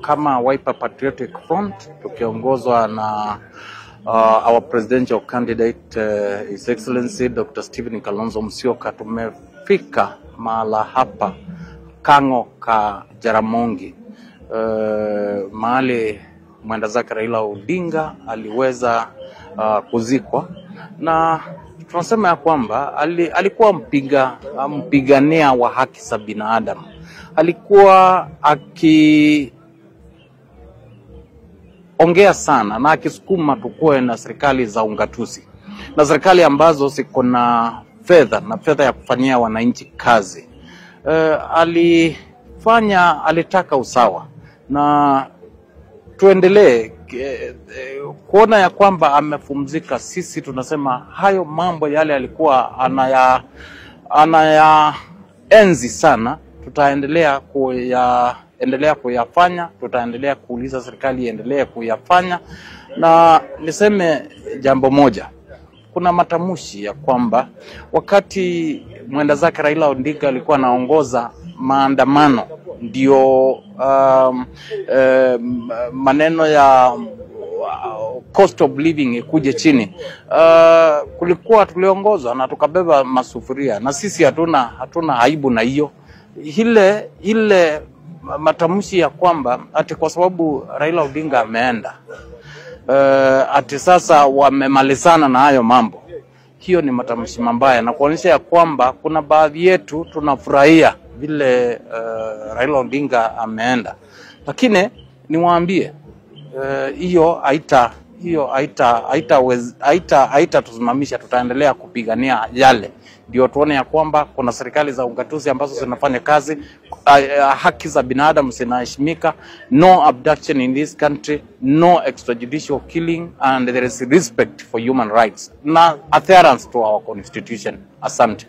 kama Wiper Patriotic Front tukiongozwa na our presidential candidate His Excellency Dr. Stephen Kalonzo Musyoka, tumefika mahala hapa Kang'o ka Jaramogi, mahali mwenda zake Raila Odinga aliweza kuzikwa, na tunasema ya kwamba alikuwa mpigania wa haki za binadamu. Alikuwa akiongea sana na akisukuma tukue na serikali za ungatuzi, na serikali ambazo ziko na fedha ya kufanyia wananchi kazi. Alitaka usawa, na tuendelee kuona ya kwamba amefumzika. Sisi tunasema hayo mambo yale alikuwa anayaenzi sana, tutaendelea kuyafanya, tutaendelea kuuliza serikali iendelee kuyafanya. Na niseme jambo moja, kuna matamushi ya kwamba wakati mwenda zake Raila Odinga alikuwa anaongoza maandamano ndio maneno ya cost of living ikuje chini, tuliongozwa na tukabeba masufuria, na sisi hatuna aibu na hiyo. Ile matamushi ya kwamba ati kwa sababu Raila Odinga ameenda ati sasa wamemalizana na hayo mambo, hiyo ni matamshi mabaya, na kuonyesha ya kwamba kuna baadhi yetu tunafurahia vile Raila Odinga ameenda. Lakini niwaambie hiyo haita tusimamisha, tutaendelea kupigania yale ndio tuone ya kwamba kuna serikali za ungatuzi ambazo zinafanya kazi, haki za binadamu zinaheshimika, no abduction in this country, no extrajudicial killing, and there is respect for human rights na adherence to our constitution. Asante.